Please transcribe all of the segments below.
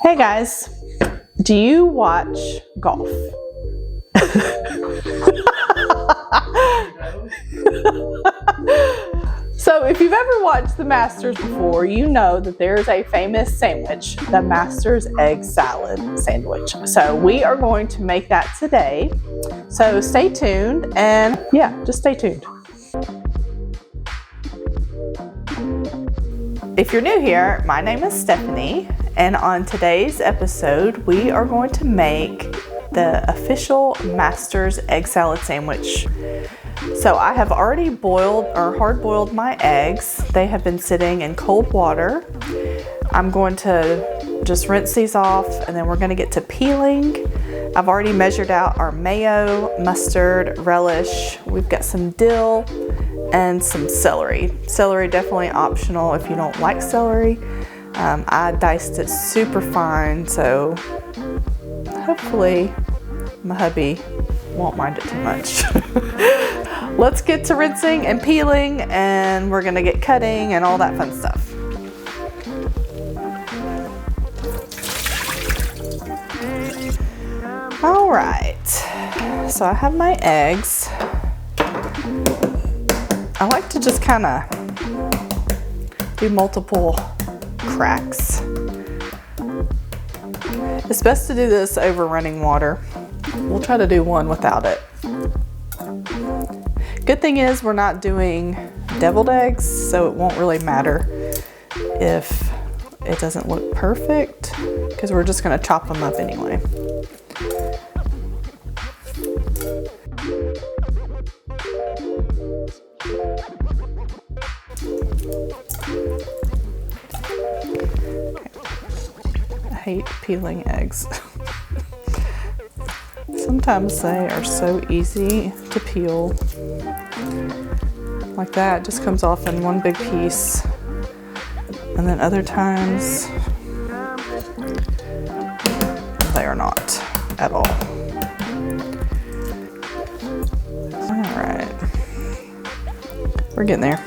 Hey guys, do you watch golf? So if you've ever watched the Masters before, you know that there's a famous sandwich, the Masters egg salad sandwich. So we are going to make that today. So stay tuned and yeah, just stay tuned. If you're new here, my name is Stephanie, and on today's episode, we are going to make the official Masters egg salad sandwich. So I have already boiled or hard boiled my eggs. They have been sitting in cold water. I'm going to just rinse these off and then we're going to get to peeling. I've already measured out our mayo, mustard, relish. We've got some dill and some celery. Celery definitely optional if you don't like celery. I diced it super fine, so hopefully my hubby won't mind it too much. Let's get to rinsing and peeling, and we're gonna get cutting and all that fun stuff. All right, so I have my eggs. I like to just kind of do multiple cracks. It's best to do this over running water. We'll try to do one without it. Good thing is we're not doing deviled eggs, so it won't really matter if it doesn't look perfect, because we're just going to chop them up anyway. I hate peeling eggs. Sometimes they are so easy to peel. Like that, it just comes off in one big piece. And then other times, they are not at all. All right, we're getting there.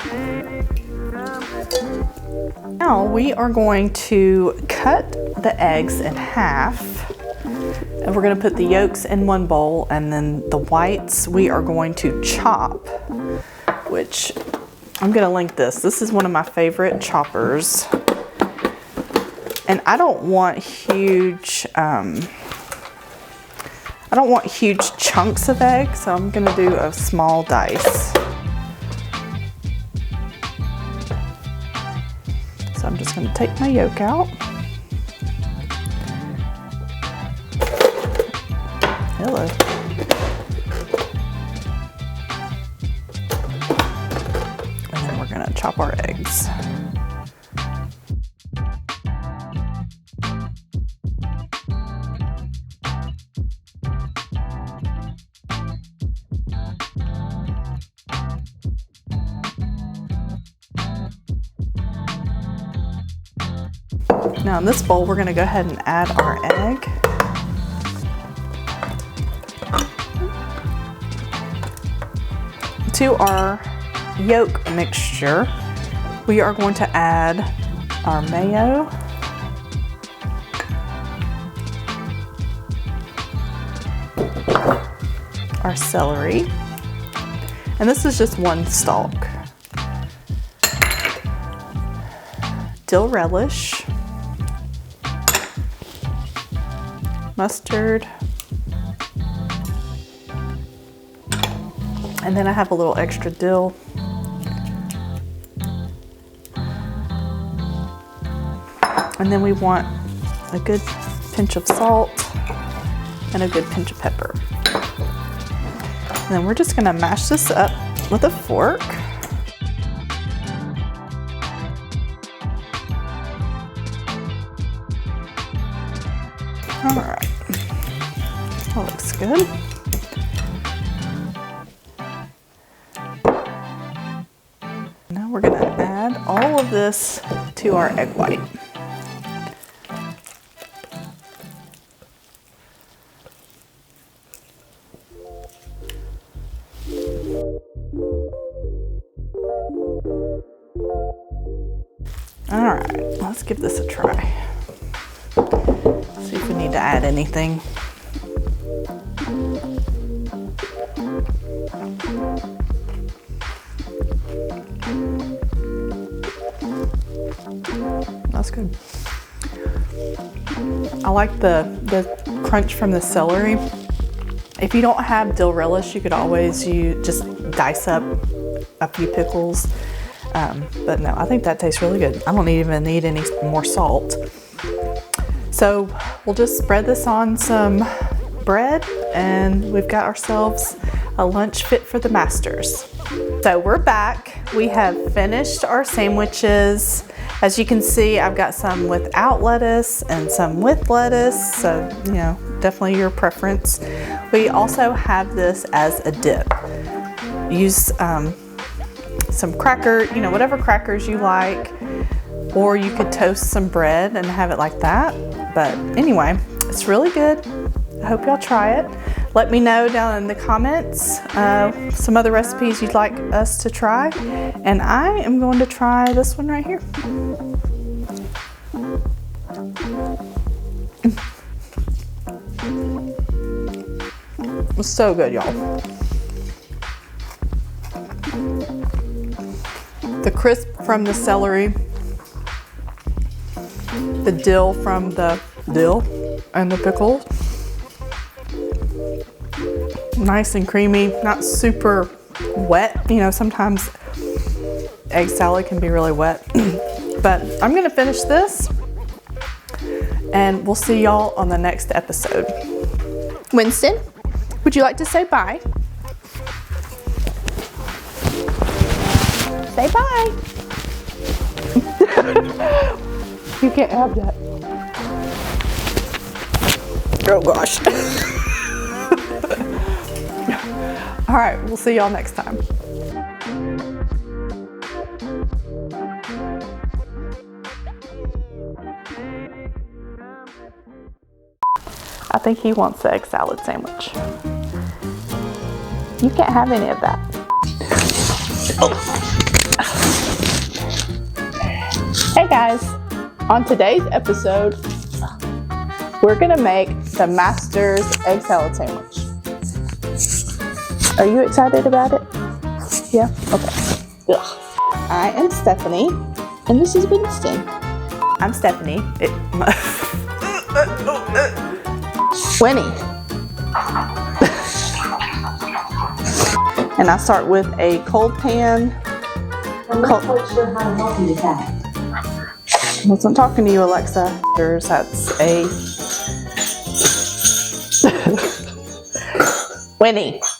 Now we are going to cut the eggs in half. And we're going to put the yolks in one bowl, and then the whites we are going to chop, which I'm going to link this. This is one of my favorite choppers. And I don't want huge chunks of egg, so I'm going to do a small dice. So I'm just going to take my yolk out. Hello. And then we're going to chop our eggs. Now in this bowl, we're going to go ahead and add our egg. To our yolk mixture, we are going to add our mayo, our celery, and this is just one stalk, dill relish, mustard, and then I have a little extra dill. And then we want a good pinch of salt and a good pinch of pepper. And then we're just gonna mash this up with a fork. All right, that looks good. Now we're gonna add all of this to our egg white. All right, let's give this a try. to add anything. That's good. I like the crunch from the celery. If you don't have dill relish, you could always just dice up a few pickles. But no, I think that tastes really good. I don't even need any more salt. So we'll just spread this on some bread and we've got ourselves a lunch fit for the masters. So we're back. We have finished our sandwiches. As you can see, I've got some without lettuce and some with lettuce, so you know, definitely your preference. We also have this as a dip. Use some cracker, you know, whatever crackers you like, or you could toast some bread and have it like that. But anyway, it's really good. I hope y'all try it. Let me know down in the comments some other recipes you'd like us to try. And I am going to try this one right here. It's so good, y'all. The crisp from the celery, the dill from the dill and the pickles. Nice and creamy, not super wet. You know, sometimes egg salad can be really wet. But I'm gonna finish this and we'll see y'all on the next episode. Winston, would you like to say bye? Say bye. You can't have that. Oh gosh. All right, we'll see y'all next time. I think he wants the egg salad sandwich. You can't have any of that. Hey guys, on today's episode, we're gonna make the Master's egg salad sandwich. Are you excited about it? Yeah? Okay. Ugh. I am Stephanie, and this is Winston. I'm Stephanie. Winnie. And I start with a cold pan. I'm not quite sure how to help you with that. I wasn't talking to you, Alexa. That's a Winnie.